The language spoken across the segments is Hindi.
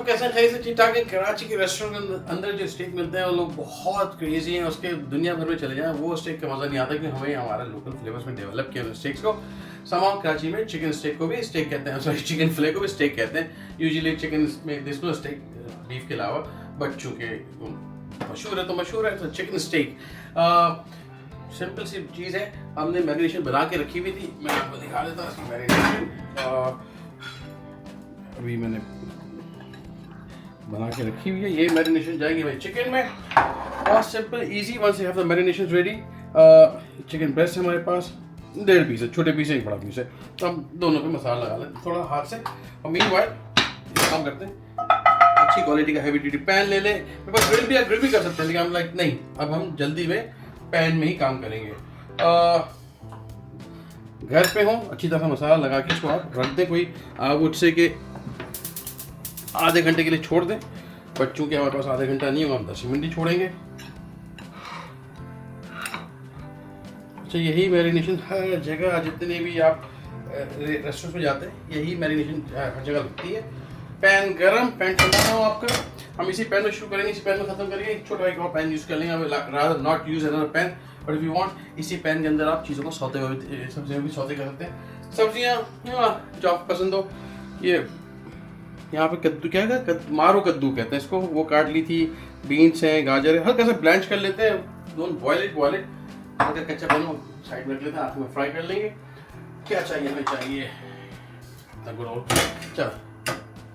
कैसे खाई से ठीक ठाक है। कराची के रेस्टोरेंट के अंदर जो स्टेक मिलते हैं वो लोग बहुत क्रेजी हैं, उसके दुनिया भर में चले जाएं वो स्टेक का मज़ा नहीं आता कि हमें हमारे लोकल फ्लेवर्स में डेवलप किया स्टेक्स को। समाम कराची में चिकन स्टेक को भी स्टेक कहते हैं, सॉरी चिकन फिले को भी स्टेक कहते हैं। यूजुअली चिकन में दिस नो स्टेक बीफ के अलावा, बट चूँकि मशहूर है तो चिकन स्टेक सिंपल सी चीज़ है। हमने मैरिनेशन बना के रखी हुई थी, मैं आपको दिखा देता हूँ इसकी मैरिनेशन। अभी मैंने बना के रखी हुई है, ये मैरिनेशन जाएगी भाई चिकन में। और simple easy once you have the marination ready. Chicken breast है हमारे पास, 1.5 पीस है, छोटे पीस है, एक बड़ा पीस है। तो हम दोनों पे मसाला लगा लेते हैं थोड़ा हाथ से। और मीनवाइल काम करते हैं, अच्छी क्वालिटी का हैवी ड्यूटी पैन ले लें। मेरे पास ग्रिल भी कर सकते हैं, लेकिन हम लाइक नहीं, अब हम जल्दी में पैन में ही काम करेंगे। घर पे हो अच्छी तरह मसाला लगा के इसको आप रख दें, कोई आग उठ से कि आधे घंटे के लिए छोड़ दें। बट चूँकि हमारे पास आधे घंटा नहीं होगा, हम 10 मिनट ही छोड़ेंगे। अच्छा, यही मैरिनेशन हर जगह जितने भी आप रेस्टोरेंट में जाते हैं यही मैरिनेशन हर जगह लगती है। पैन गरम, पैन ठंडा हो आपका, हम इसी पैन में शुरू करेंगे, इसी पैन में खत्म करेंगे। एक छोटा एक और पैन यूज़ कर लेंगे, rather not use another pan, but if you want इसी पैन के अंदर आप चीज़ों को सब्जियाँ भी सौते कर सकते हैं। सब्जियाँ जो आपको पसंद हो, ये यहाँ पे कद्दू क्या है, मारो कद्दू कहते हैं इसको, वो काट ली थी। बीन्स हैं, गाजर है, हल्का सा ब्लैंच कर लेते हैं, डोंट बॉयल इट अगर कच्चा बनो साइड में रख लेते हैं, आँख में फ्राई कर लेंगे। क्या चाहिए हमें, चाहिए चलो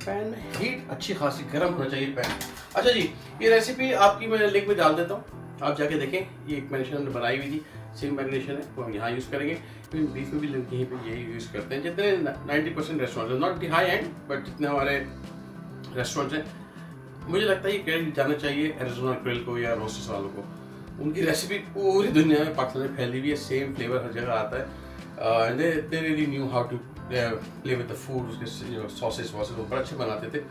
पैन में हीट अच्छी खासी गर्म होना चाहिए पैन। अच्छा जी, ये रेसिपी आपकी मैं लिंक में डाल देता हूँ, आप जाके देखें। ये एक मैरिनेशन हमने बनाई हुई थी, सेम मैरिनेशन है, वो हम यहाँ यूज़ करेंगे। बीफ में भी यहीं पे यही यूज़ करते हैं। जितने 90% restaurant, not the high and, but जितने हमारे रेस्टोरेंट्स हैं, मुझे लगता है ये क्रेडिट जाना चाहिए एरिज़ोना ग्रिल को या रोस्टर्स वालों को। उनकी रेसिपी पूरी दुनिया में पाकिस्तान में फैली हुई है, सेम फ्लेवर हर जगह आता है। They really knew how to play with the food. उसके सॉसेस वॉसेस वो बड़े अच्छे बनाते थे।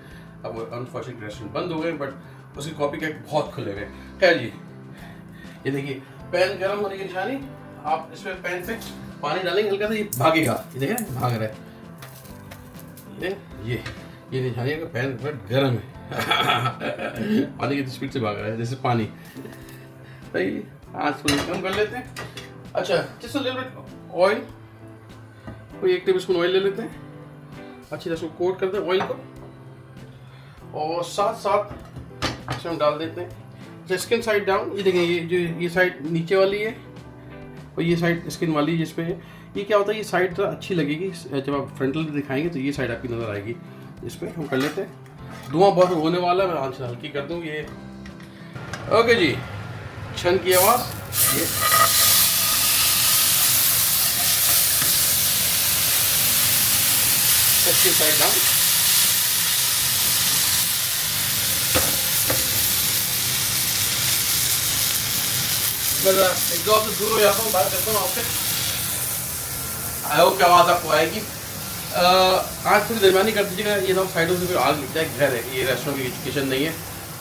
अब वो अनफॉर्चुनेट रेस्टोरेंट बंद हो गए, बट उसकी कॉपी कैट बहुत खुले हुए। खैर जी, ये देखिए पैन गर्म होने की निशानी। आप इसमें पैन पे पानी डालेंगे हल्का सा, ये भागेगा, ये देखें भाग रहा है, ये निशानी है कि पैन गर्म है। पानी की स्पीड से भाग रहा है जैसे पानी। सही, आँच को कम कर लेते हैं। अच्छा, just a little bit oil, कोई 1 टेबल स्पून ऑयल ले लेते हैं, अच्छी तरह से कोट करते हैं ऑयल को। और साथ साथ इसमें हम डाल देते हैं स्किन साइड डाउन। ये देखें, ये जो ये साइड नीचे वाली है और ये साइड स्किन वाली जिस पे है, ये क्या होता है, ये साइड तो अच्छी लगेगी जब आप फ्रंटल दिखाएंगे तो ये साइड आपकी नज़र आएगी। इस पर हम कर लेते हैं। धुआं बहुत होने वाला है, मैं आँच हल्की कर दूँ ये। ओके जी, छन की आवाज़, ये स्किन साइड डाउन। एग्जॉस्ट से दूर हो जाता हूँ, बात करता हूँ आपसे। आई होप की आवाज़ आपको आएगी। आज थोड़ी दरमियानी कर दीजिएगा, ये सब साइडों से फिर आग लग जाए। घर है ये, रेस्टोरेंट की किचन नहीं है।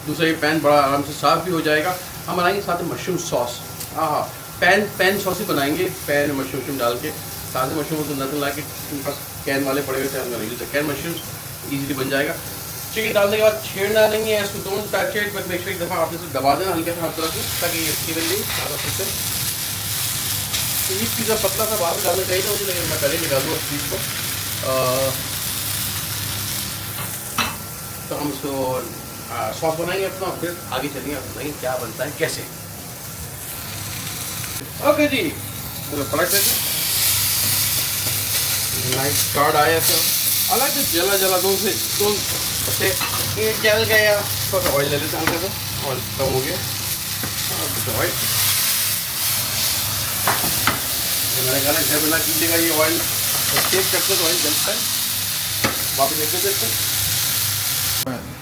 दूसरा ये पैन बड़ा आराम से साफ़ भी हो जाएगा। हम बनाएंगे साथ में मशरूम सॉस। हाँ, पैन सॉस ही बनाएंगे, पैन में मशरूम डाल के। ताज़े मशरूम तो नजर ला के पास कैन वाले पड़े हुए थे, हम नहीं, कैन मशरूम ईजिली बन जाएगा। चिकन डालने के बाद छेड़ डालेंगे, इसको don't touch it, but make sure एक दफ़ा आपने इसे दबा देना हल्के से हाथ रख, ताकि ये इसकी बन जाए ज़्यादा फिर से। तो ये पिज़्ज़ा पतला सा बाहर डालना चाहिए था मुझे, लेकिन मैं पहले निकाल दूँ उस चीज़ को। तो हम इसको सॉस बनाएंगे अपना, फिर आगे चलेंगे, आप बताएंगे क्या बनता है कैसे। ओके जी, पलट देते। नाइस कार्ड आया था, अलग से जला दो से ये जल गया। थोड़ा सा ऑयल ले लेते हैं, हल्का सा ऑयल कम हो गया। ऑयल मैंने कहा घर बना कीजिएगा, ये ऑयल सेव करते तो ऑयल जलता है, वापस एक देते हैं।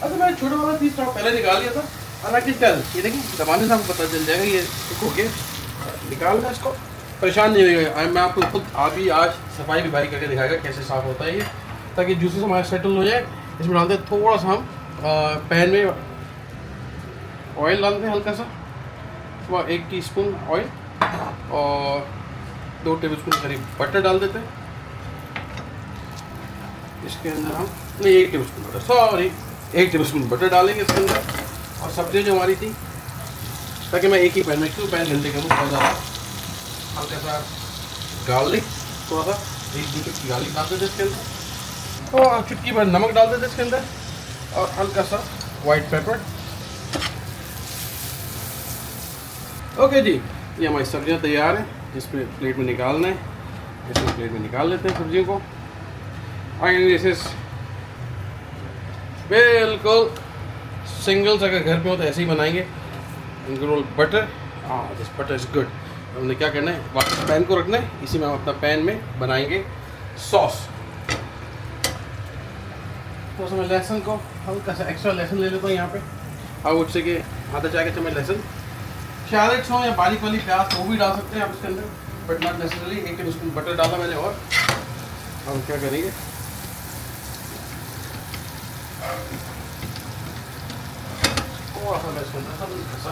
अच्छा, मैंने छोटा वाला पीस पहले निकाल लिया था, हालांकि चल ये देखिए दबाने से आपको पता चल जाएगा ये हो गया। निकालना इसको, परेशान नहीं होगा। मैं आपको खुद अभी आज सफाई भी भाई करके दिखाएगा कैसे साफ़ होता है ये, ताकि जूसेस हमारे सेटल हो जाए। इसमें डालते हैं थोड़ा सा हम पैन में ऑयल डालते हैं हल्का सा, 1 टीस्पून ऑयल और 2 टेबलस्पून करीब बटर डाल देते हैं। इसके अंदर हम नहीं 1 tablespoon butter, sorry 1 table spoon butter डालेंगे इसके अंदर, और सब्जियाँ जो हमारी थी, ताकि मैं एक ही पैन में क्यों पैन ठंडे करूँ, बहुत ज़्यादा हल्का सा गार्लिक, थोड़ा सा 1-2 चुटकी गार्लिक डाल देते इसके अंदर, और चुटकी भर नमक डाल देते इसके अंदर, और हल्का सा वाइट पेपर। ओके जी, ये हमारी सब्जियां तैयार हैं, इसमें प्लेट में निकालना है, इसमें प्लेट में निकाल लेते हैं सब्जियों को। एंड दिस इज बिल्कुल सिंगल्स, अगर घर पे हो तो ऐसे ही बनाएंगे। Roll butter, this butter is good. हमने क्या करना है, वापस पैन को रखना है, इसी में हम अपना पैन में बनाएंगे सॉस। तो उसमें लहसुन को हल्का सा एक्स्ट्रा लहसुन ले लेता हूँ यहाँ पे, और उससे कि आधा चाय का चम्मच लहसुन, शैलेट्स हो या बारीक वाली प्याज तो वो भी डाल सकते हैं आप इसके अंदर, but not necessarily. 1 table spoon butter डाला मैंने, और हम क्या करेंगे, थोड़ा सा लहसुन, हल्का सा,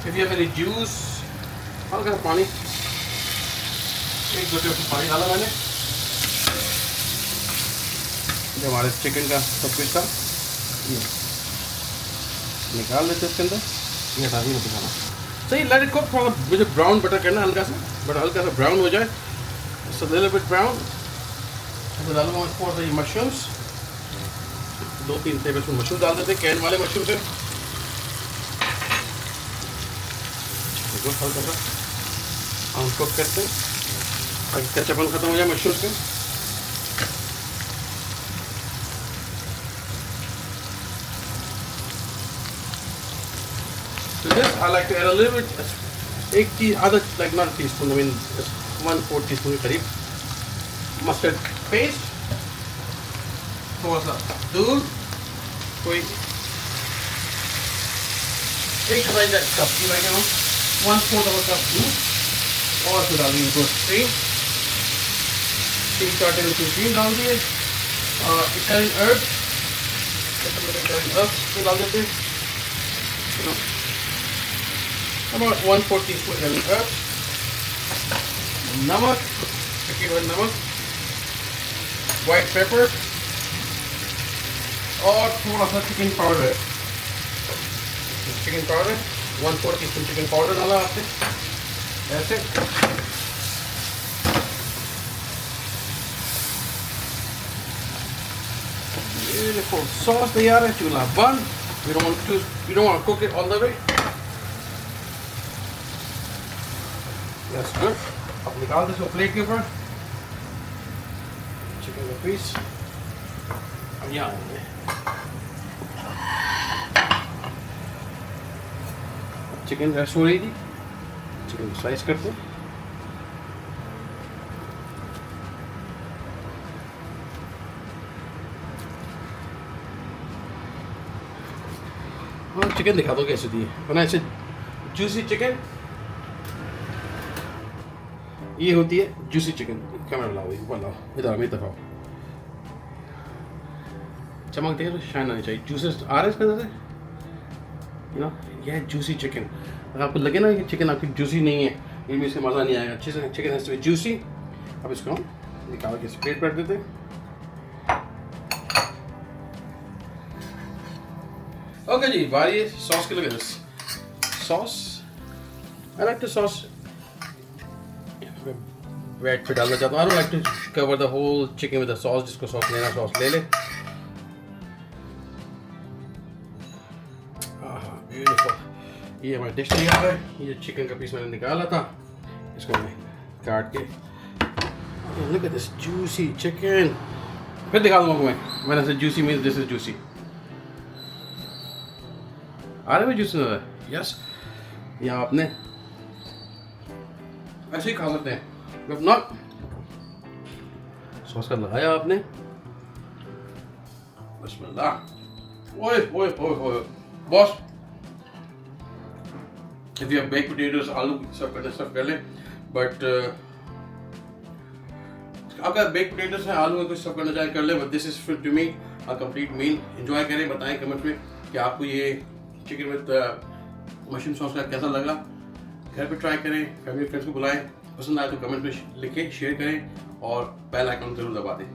फिर ये मेरी जूस, हल्का सा पानी, 1-2 टेबल पानी डाला मैंने। जो हमारे चिकन का सब कुछ था ये निकाल लेते इसके अंदर, ये हटा ही नहीं दिखाना। सही लेट इट कुक, थोड़ा मुझे ब्राउन बटर करना है हल्का सा, बट हल्का सा ब्राउन हो जाए, सो लिटिल बिट ब्राउन। तो डालूंगा मैं थोड़ा सा ये मशरूम्स, 2-3 टेबल स्पून मशरूम डाल देते, कैन वाले मशरूम से। देखो हल्का सा हम कुक करते हैं ताकि कच्चापन खत्म हो जाए मशरूम से। So this I like to add a little bit, like not a teaspoon, I mean 1/4 teaspoon के करीब mustard paste, थोड़ा सा दूध, कोई 1 कप की मैं 1/4 कप दूध, और फिर डालेंगे इसको क्रीम, 3-4 टेबल स्पून क्रीम डाल दिए, और इटालियन हर्ब्स डाल देते हैं, about 1/4 teaspoon Italian herbs, नमक, नमक, white pepper, और थोड़ा सा chicken powder, 1/4 teaspoon chicken powder डाला आपने, ऐसे। Beautiful sauce तैयार है, चूल्हा बंद। You don't want to cook it all the way. That's good. अब निकाल दो इसको प्लेट के ऊपर, चिकन का पीस। अब यहाँ चिकन रेस्ट हो रही थी, चिकन को स्लाइस करते हैं। और चिकन दिखा दो कैसे दी है, बना ऐसे जूसी चिकन, ये होती है जूसी चिकन। कैमरा लाओ, ऊपर लाओ, इधर मेरी तरफ आओ, चमक दे, शाइन आनी चाहिए, जूसेस आ रहे हैं इसके अंदर से, यू नो, यह है जूसी चिकन। अगर आपको लगे ना कि चिकन आपकी जूसी नहीं है, ये भी इसका मज़ा नहीं आएगा अच्छे से। Chicken has to be juicy. अब इसको हम निकाल के प्लेट पर रख देते हैं। ओके जी, बारी है सॉस के लिए। Sauce, I like to sauce bread पे डालना चाहता हूँ। I don't like to cover the whole chicken with the sauce. जिसको सॉस लेना सॉस ले ले। ब्यूटीफुल। ये हमारी डिश तैयार है। ये चिकन का पीस मैंने निकाला था, इसको मैं काट के, look at this juicy chicken। फिर दिखा दूंगा मैं, मैंने से juicy means this is juicy। आ रहे में juicy नजर है? यस, या आपने ऐसे ही खा सकते हैं, if not सॉस का लगाया आपने, बिस्मिल्लाह। ओए ओए ओए ओए boss, if you have baked potatoes, आलू सर्व करने सर्व कर लें, बट अगर बेक पोटेटोस है, आलू में कुछ सर्व करना चाहे कर ले, but this is for to me a complete meal. Enjoy करें, बताएं कमेंट में कि आपको ये चिकन विद मशरूम सॉस का कैसा लगा। घर पे ट्राई करें, फैमिली फ्रेंड्स को बुलाएं, पसंद आए तो कमेंट में लिखें, शेयर करें और बेल आइकन जरूर दबा दें।